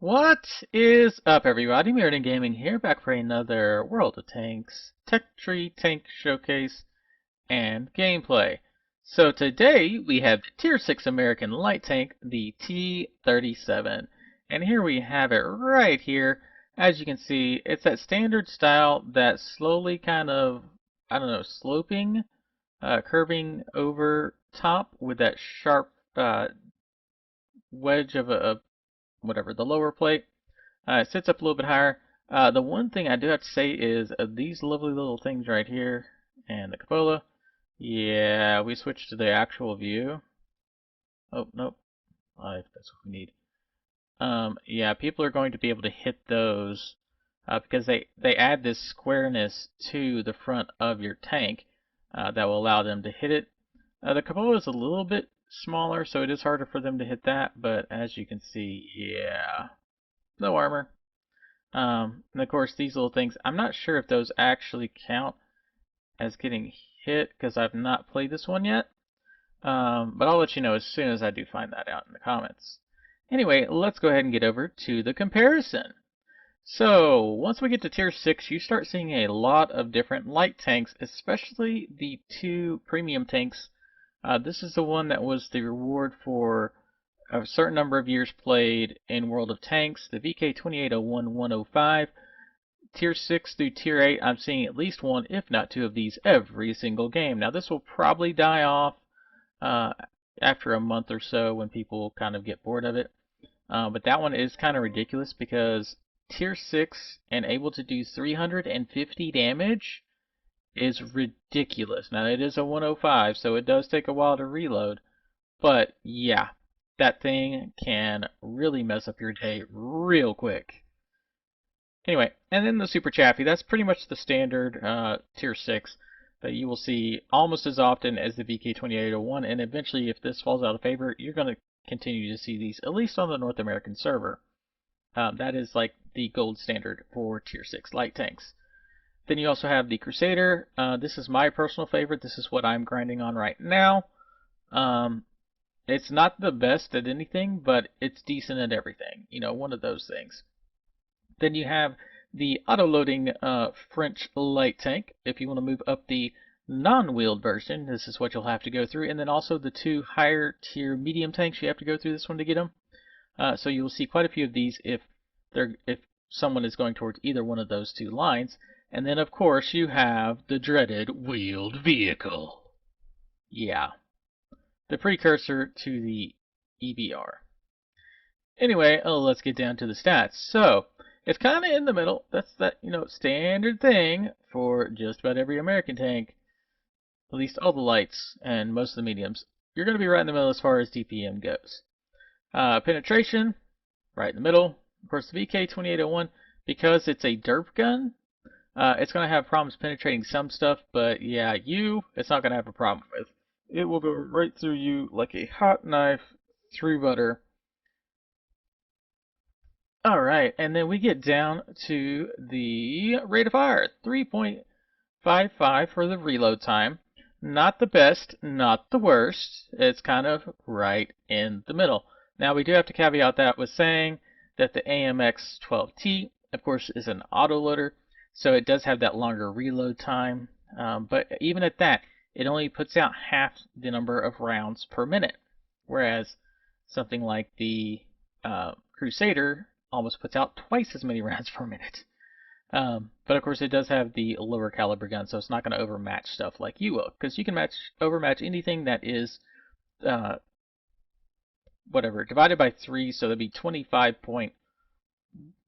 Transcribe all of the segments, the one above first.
What is up, everybody? Meriden Gaming here, back for another World of Tanks Tech Tree Tank Showcase and gameplay. So today we have the Tier 6 American light tank, the T37. And here we have it right here. As you can see, it's that standard style that slowly kind of, I don't know, sloping, curving over top with that sharp wedge of whatever, the lower plate. It sits up a little bit higher. The one thing I do have to say is these lovely little things right here and the cupola. Yeah, we switched to the actual view. Oh, nope. That's what we need. Yeah, people are going to be able to hit those because they add this squareness to the front of your tank that will allow them to hit it. The cupola is a little bit smaller, so it is harder for them to hit that, but as you can see, yeah, no armor. And of course, these little things, I'm not sure if those actually count as getting hit because I've not played this one yet. But I'll let you know as soon as I do find that out in the comments. Anyway, let's go ahead and get over to the comparison. So, once we get to Tier 6, you start seeing a lot of different light tanks, especially the two premium tanks. This is the one that was the reward for a certain number of years played in World of Tanks, the VK2801-105. Tier 6 through Tier 8, I'm seeing at least one, if not two of these every single game. Now this will probably die off uh, after a month or so when people kind of get bored of it. But that one is kind of ridiculous because Tier 6 and able to do 350 damage is ridiculous. Now it is a 105, so it does take a while to reload. But yeah, that thing can really mess up your day real quick. Anyway, and then the Super Chaffee, that's pretty much the standard Tier 6 that you will see almost as often as the VK2801, and eventually if this falls out of favor, you're going to continue to see these, at least on the North American server. That is like the gold standard for Tier 6 light tanks. Then you also have the Crusader. This is my personal favorite. This is what I'm grinding on right now. Um, it's not the best at anything, but it's decent at everything. You know, one of those things. Then you have the auto-loading French light tank. If you want to move up the non-wheeled version, this is what you'll have to go through. And then also the two higher tier medium tanks, you have to go through this one to get them. So you'll see quite a few of these if someone is going towards either one of those two lines. And then of course you have the dreaded wheeled vehicle. Yeah, the precursor to the EBR. Anyway, let's get down to the stats. So, it's kind of in the middle. That's that, standard thing for just about every American tank. At least all the lights and most of the mediums. You're going to be right in the middle as far as DPM goes. Penetration, right in the middle. Of course, the VK2801, because it's a derp gun, it's going to have problems penetrating some stuff, but yeah, it's not going to have a problem with. It will go right through you like a hot knife through butter. Alright, and then we get down to the rate of fire, 3.55 for the reload time. Not the best, not the worst. It's kind of right in the middle. Now we do have to caveat that with saying that the AMX 12T, of course, is an autoloader, so it does have that longer reload time. But even at that, it only puts out half the number of rounds per minute, whereas something like the Crusader almost puts out twice as many rounds per minute. But of course, it does have the lower caliber gun, so it's not going to overmatch stuff like you will, because you can overmatch anything that is uh, whatever divided by 3, so that'd be 25 point,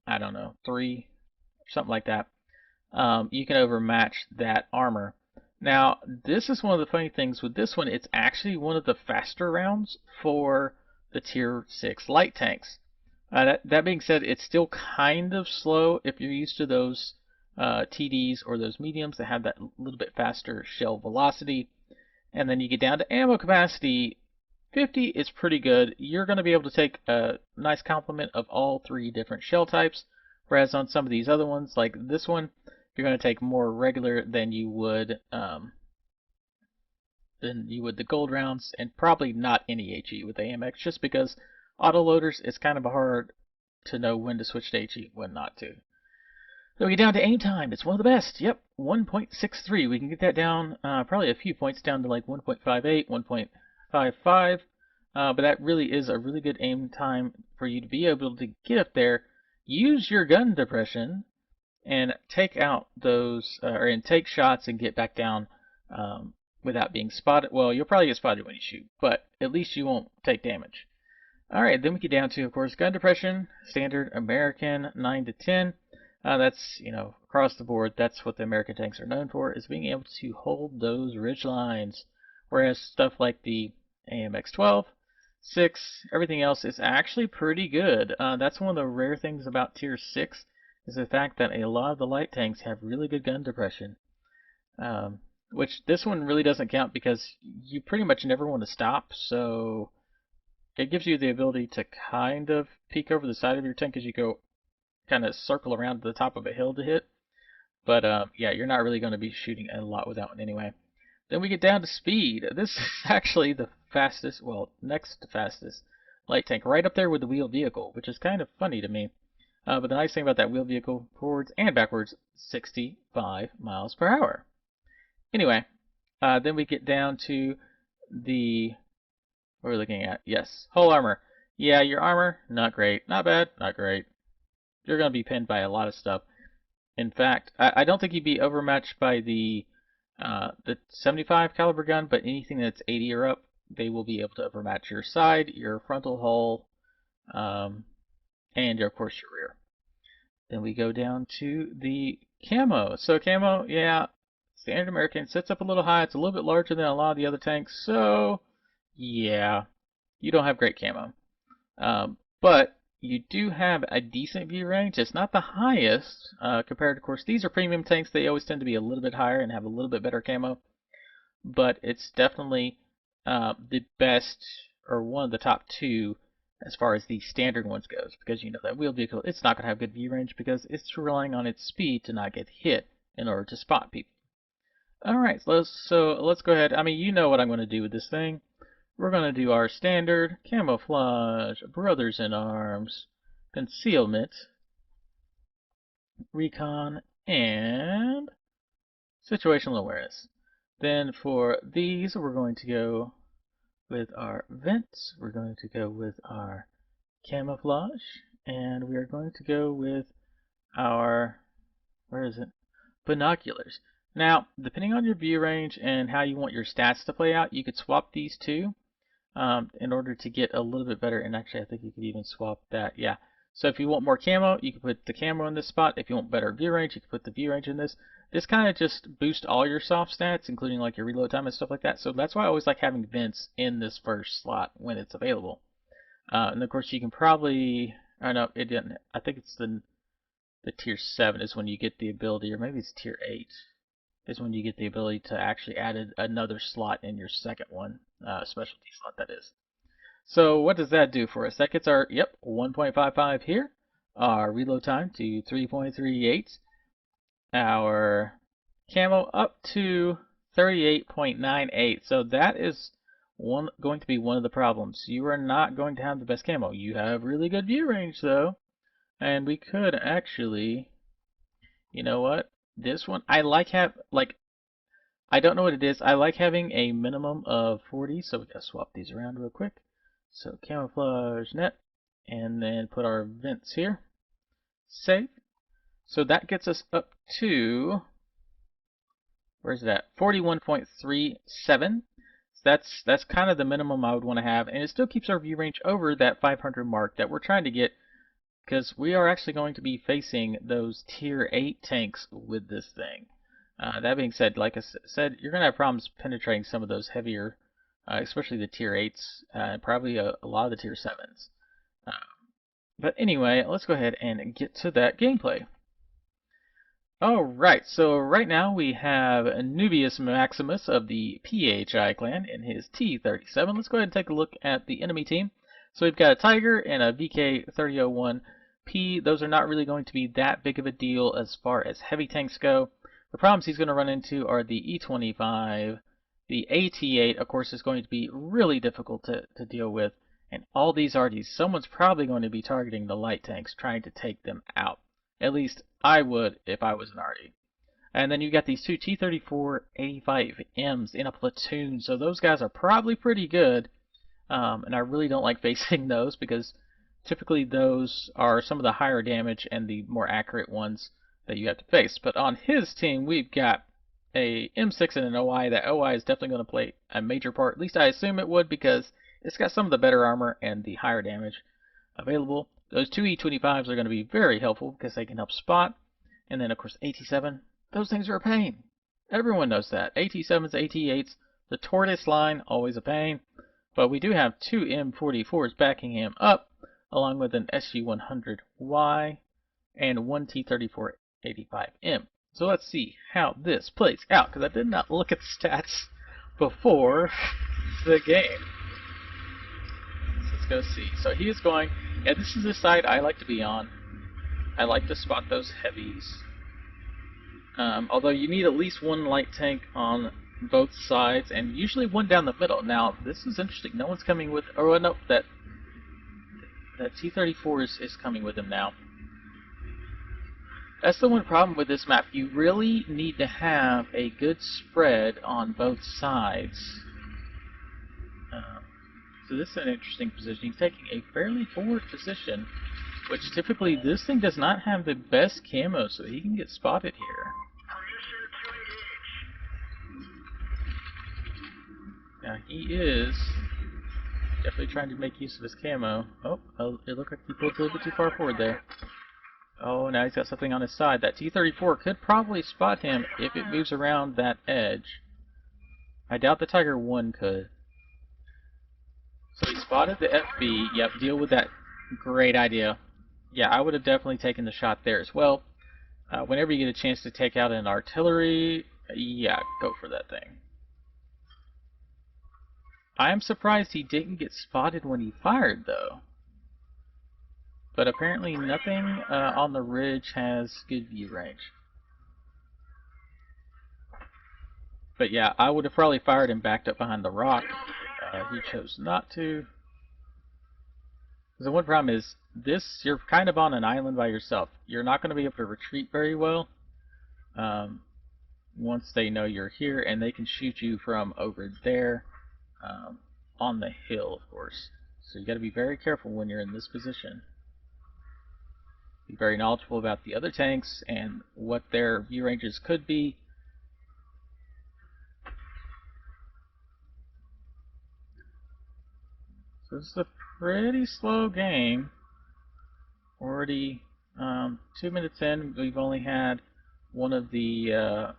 I don't know, 3, something like that. You can overmatch that armor. Now, this is one of the funny things with this one. It's actually one of the faster rounds for the Tier 6 light tanks. That being said, it's still kind of slow if you're used to those TDs or those mediums that have that little bit faster shell velocity. And then you get down to ammo capacity. 50 is pretty good. You're going to be able to take a nice complement of all three different shell types. Whereas on some of these other ones, like this one, you're going to take more regular than you would the gold rounds, and probably not any HE with AMX, just because autoloaders is kind of a hard to know when to switch to HE, when not to. So we get down to aim time. It's one of the best. Yep, 1.63. We can get that down probably a few points down to like 1.58, 1.55. But that really is a really good aim time for you to be able to get up there, use your gun depression, and take out those, and take shots and get back down without being spotted. Well, you'll probably get spotted when you shoot, but at least you won't take damage. Alright, then we get down to, of course, gun depression, standard American 9 to 10. That's, across the board, that's what the American tanks are known for, is being able to hold those ridge lines. Whereas stuff like the AMX-12, 6, everything else is actually pretty good. That's one of the rare things about Tier 6, is the fact that a lot of the light tanks have really good gun depression. Which this one really doesn't count because you pretty much never want to stop, so it gives you the ability to kind of peek over the side of your tank as you go kind of circle around to the top of a hill to hit. But yeah, you're not really going to be shooting a lot with that one anyway. Then we get down to speed. This is actually the fastest, well, next to fastest light tank, right up there with the wheeled vehicle, which is kind of funny to me. But the nice thing about that wheeled vehicle, forwards and backwards, 65 miles per hour. Anyway, then we get down to the, what are we looking at? Yes, hull armor. Yeah, your armor, not great. Not bad, not great. You're going to be pinned by a lot of stuff. In fact, I don't think you'd be overmatched by the 75 caliber gun, but anything that's 80 or up, they will be able to overmatch your side, your frontal hull, and of course your rear. Then we go down to the camo. So camo, yeah, standard American, sits up a little high. It's a little bit larger than a lot of the other tanks, so yeah, you don't have great camo. But you do have a decent view range. It's not the highest compared to, of course, these are premium tanks. They always tend to be a little bit higher and have a little bit better camo. But it's definitely the best, or one of the top two, as far as the standard ones goes. Because that wheeled vehicle, it's not going to have good view range because it's relying on its speed to not get hit in order to spot people. Alright, so let's go ahead. I mean, you know what I'm going to do with this thing. We're going to do our standard camouflage, brothers in arms, concealment, recon, and situational awareness. Then for these, we're going to go with our vents, we're going to go with our camouflage, and we are going to go with our, binoculars. Now, depending on your view range and how you want your stats to play out, you could swap these two in order to get a little bit better. And actually, I think you could even swap that. Yeah. So if you want more camo, you can put the camo in this spot. If you want better view range, you can put the view range in this. This kind of just boosts all your soft stats, including like your reload time and stuff like that. So that's why I always like having vents in this first slot when it's available. And of course, you can probably, I know it didn't. I think it's the tier 7 is when you get the ability, or maybe it's tier 8. Is when you get the ability to actually add another slot in your second one, specialty slot that is. So what does that do for us? That gets our, 1.55 here, our reload time to 3.38, our camo up to 38.98. So that is going to be one of the problems. You are not going to have the best camo. You have really good view range though, and we could actually, you know what? This one, I like I don't know what it is. I like having a minimum of 40, so we gotta swap these around real quick. So camouflage net, and then put our vents here. Save. So that gets us up to, where's that? 41.37. That's kind of the minimum I would want to have, and it still keeps our view range over that 500 mark that we're trying to get, because we are actually going to be facing those tier 8 tanks with this thing. That being said, like I said, you're going to have problems penetrating some of those heavier, especially the tier 8s, and probably a lot of the tier 7s. But anyway, let's go ahead and get to that gameplay. Alright, so right now we have Nubius Maximus of the PHI clan in his T37. Let's go ahead and take a look at the enemy team. So we've got a Tiger and a VK3001P. Those are not really going to be that big of a deal as far as heavy tanks go. The problems he's going to run into are the E25. The AT8, of course, is going to be really difficult to deal with. And all these RDs, someone's probably going to be targeting the light tanks, trying to take them out. At least I would if I was an RD. And then you got these two T-34 85Ms in a platoon, so those guys are probably pretty good. And I really don't like facing those because typically those are some of the higher damage and the more accurate ones that you have to face. But on his team, we've got a M6 and an OI. That OI is definitely going to play a major part. At least I assume it would, because it's got some of the better armor and the higher damage available. Those two E25s are going to be very helpful because they can help spot. And then, of course, AT7. Those things are a pain. Everyone knows that. AT7s, AT8s, the Tortoise line, always a pain. But we do have two M44s backing him up, along with an SG-100Y and one T-34-85M. So let's see how this plays out, because I did not look at the stats before the game. So let's go see. So he is going, and this is the side I like to be on. I like to spot those heavies. Although you need at least one light tank on both sides, and usually one down the middle. Now, this is interesting. No one's coming with... Oh, no, that T-34 is coming with him now. That's the one problem with this map. You really need to have a good spread on both sides. So this is an interesting position. He's taking a fairly forward position, which typically this thing does not have the best camo, so he can get spotted here. Now he is definitely trying to make use of his camo. Oh, it looked like he pulled a little bit too far forward there. Oh, now he's got something on his side. That T-34 could probably spot him if it moves around that edge. I doubt the Tiger 1 could. So he spotted the FB. Yep, deal with that. Great idea. Yeah, I would have definitely taken the shot there as well. Whenever you get a chance to take out an artillery, yeah, go for that thing. I am surprised he didn't get spotted when he fired, though. But apparently nothing on the ridge has good view range. But yeah, I would have probably fired him backed up behind the rock. He chose not to. The one problem is, this, you're kind of on an island by yourself. You're not going to be able to retreat very well once they know you're here, and they can shoot you from over there on the hill, of course. So you got to be very careful when you're in this position. Be very knowledgeable about the other tanks and what their view ranges could be. So this is a pretty slow game. Already 2 minutes in, we've only had one of the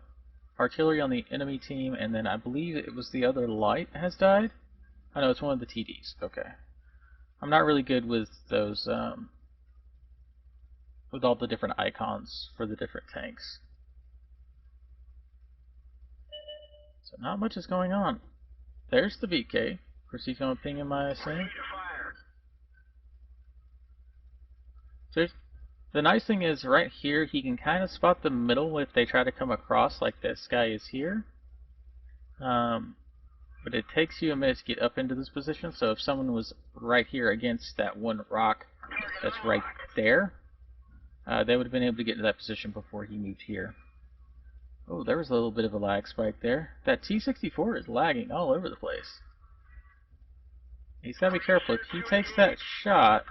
artillery on the enemy team, and then I believe it was the other light has died. Oh no, it's one of the TDs. Okay. I'm not really good with those, with all the different icons for the different tanks. So not much is going on. There's the VK. Of course, he's going to ping him, I assume. So the nice thing is, right here, he can kind of spot the middle if they try to come across, like this guy is here. But it takes you a minute to get up into this position, so if someone was right here against that one rock that's right there, they would have been able to get to that position before he moved here. Oh, there was a little bit of a lag spike there. That T-64 is lagging all over the place. He's got to be careful. If he takes that shot,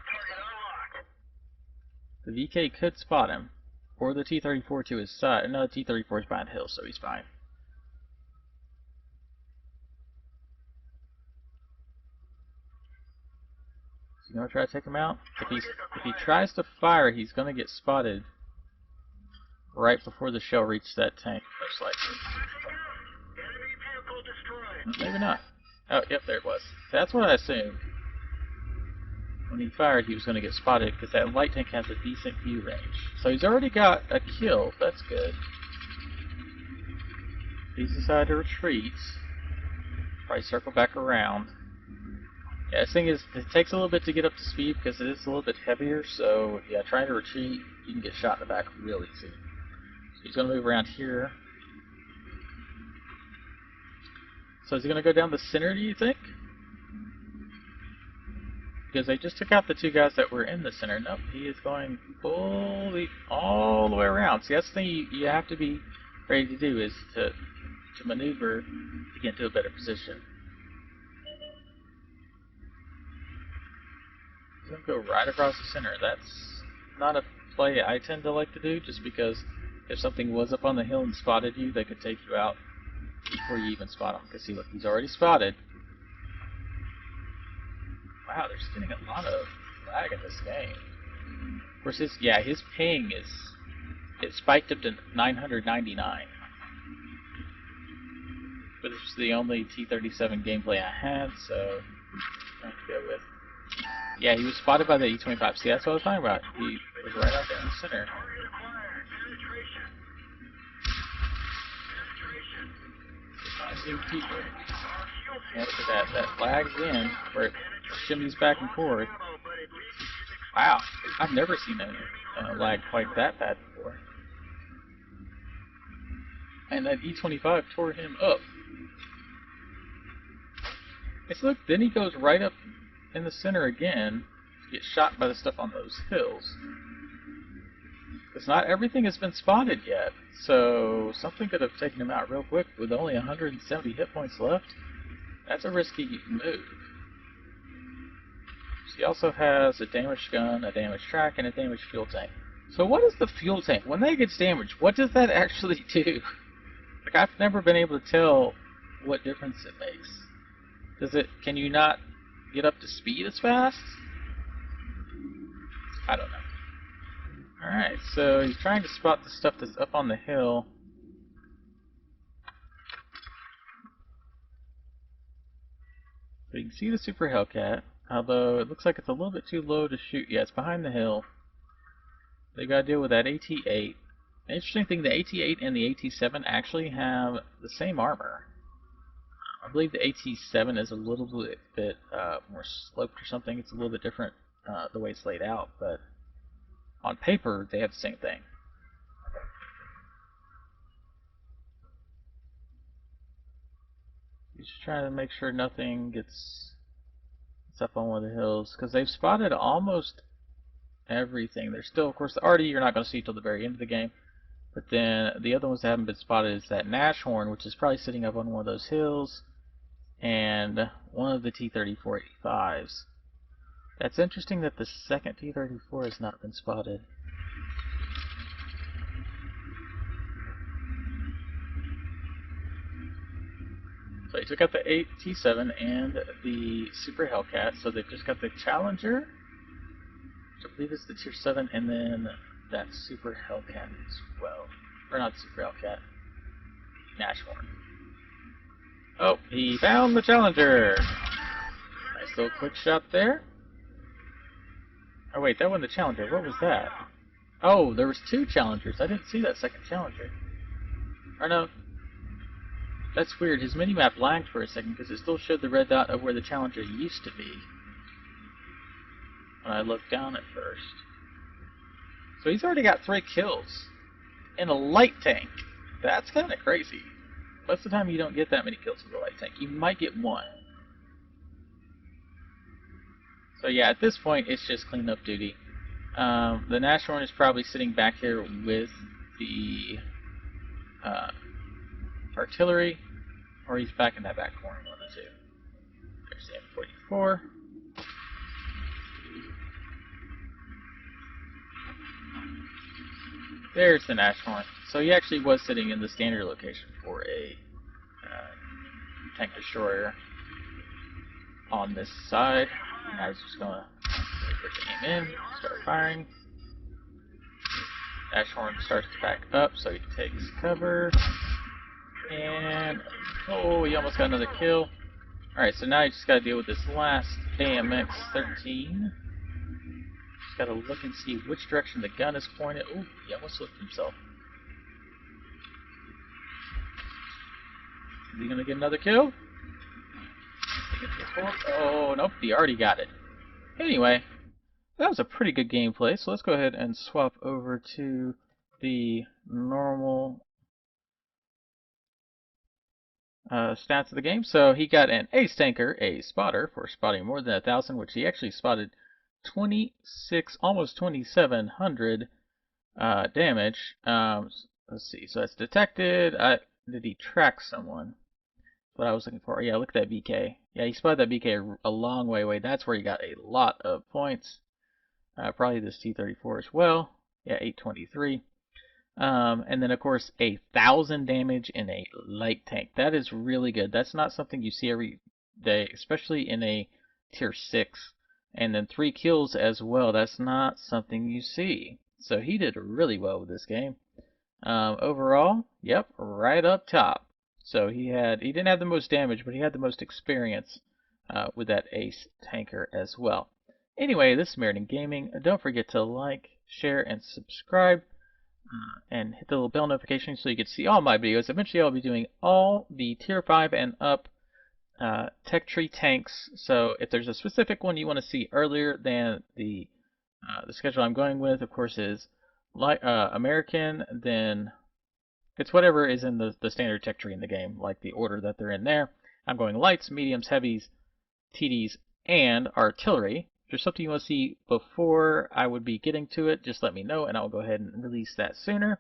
the VK could spot him. Or the T-34 to his side. No, the T-34 is behind the hill, so he's fine. Is he going to try to take him out? If he tries to fire, he's going to get spotted right before the shell reaches that tank, most likely. Maybe not. Oh, yep, there it was. That's what I assumed. When he fired, he was going to get spotted because that light tank has a decent view range. So he's already got a kill. That's good. He's decided to retreat. Probably circle back around. Yeah, the thing is, it takes a little bit to get up to speed because it is a little bit heavier. So yeah, trying to retreat, you can get shot in the back real easy. So he's going to move around here. So is he going to go down the center, do you think? because they just took out the two guys that were in the center. Nope, he is going fully all the way around. See, that's the thing you have to be ready to do, is to maneuver to get into a better position. He's going to go right across the center. That's not a play I tend to like to do, just because if something was up on the hill and spotted you, they could take you out before you even spot them. Because see, look, he's already spotted. Wow, there's getting a lot of lag in this game. Of course, his ping it spiked up to 999. But this was the only T37 gameplay I had, so I'm going to go with. Yeah, he was spotted by the E25. See, that's what I was talking about. He was right out there in the center. I see him keep it. Yeah, look at that. That lag again, where it shimmies back and forth. Wow, I've never seen a lag quite that bad before. And that E25 tore him up. It's look, then he goes right up in the center again to get shot by the stuff on those hills. Because not everything has been spotted yet, so something could have taken him out real quick with only 170 hit points left. That's a risky move. So he also has a damaged gun, a damaged track, and a damaged fuel tank. So what is the fuel tank? When that gets damaged, what does that actually do? Like, I've never been able to tell what difference it makes. Can you not get up to speed as fast? I don't know. Alright, so he's trying to spot the stuff that's up on the hill. So you can see the Super Hellcat, although it looks like it's a little bit too low to shoot. Yeah, it's behind the hill. They gotta deal with that AT-8. The interesting thing, the AT-8 and the AT-7 actually have the same armor. I believe the AT-7 is a little bit more sloped or something. It's a little bit different the way it's laid out, but on paper they have the same thing. He's just trying to make sure nothing gets up on one of the hills, because they've spotted almost everything. There's still, of course, the Artie you're not going to see till the very end of the game, but then the other ones that haven't been spotted is that Nashorn, which is probably sitting up on one of those hills, and one of the T-34-85s. That's interesting that the second T-34 has not been spotted. So he took out the T-7 and the Super Hellcat, so they've just got the Challenger, which I believe is the Tier 7, and then that Super Hellcat as well. Or not Super Hellcat, Nashorn. Oh, he found the Challenger! Nice little quick shot there. Oh wait, that wasn't the Challenger. What was that? Oh, there was two Challengers. I didn't see that second Challenger. Or no. That's weird. His minimap lagged for a second because it still showed the red dot of where the Challenger used to be when I looked down at first. So he's already got 3 kills in a light tank. That's kind of crazy. Most of the time you don't get that many kills with a light tank. You might get 1. So yeah, at this point it's just cleanup duty. The Nashorn is probably sitting back here with the artillery, or he's back in that back corner, one of the two. There's the M44. There's the Nashorn. So he actually was sitting in the standard location for a tank destroyer on this side. And I was just gonna wait for it to aim in, start firing. Nashorn starts to back up, so he takes cover. And oh, he almost got another kill. Alright, so now you just gotta deal with this last AMX-13. Just gotta look and see which direction the gun is pointed. Oh, he almost looked himself. Is he gonna get another kill? Oh, nope, he already got it. Anyway, that was a pretty good gameplay, so let's go ahead and swap over to the normal stats of the game. So he got an ace tanker, a spotter for spotting more than 1,000, which he actually spotted 26, almost 2,700 damage. Let's see. So that's detected. Did he track someone? That's what I was looking for. Yeah, look at that BK. Yeah, he spotted that BK a long way away. That's where he got a lot of points. Probably this T34 as well. Yeah, 823. And then of course 1,000 damage in a light tank. That is really good. That's not something you see every day, especially in a tier 6. And then 3 kills as well. That's not something you see. So he did really well with this game. Overall, yep, right up top. So he didn't have the most damage, but he had the most experience with that ace tanker as well. Anyway, this is Meriden Gaming. Don't forget to like, share, and subscribe. And hit the little bell notification so you can see all my videos. Eventually I'll be doing all the tier 5 and up tech tree tanks. So if there's a specific one you want to see earlier than the schedule I'm going with, of course, is American, then it's whatever is in the standard tech tree in the game, like the order that they're in there. I'm going lights, mediums, heavies, TDs, and artillery. If there's something you want to see before I would be getting to it, just let me know and I'll go ahead and release that sooner.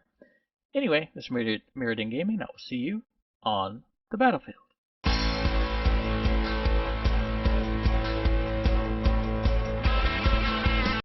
Anyway, this is Meriden Gaming. I will see you on the battlefield.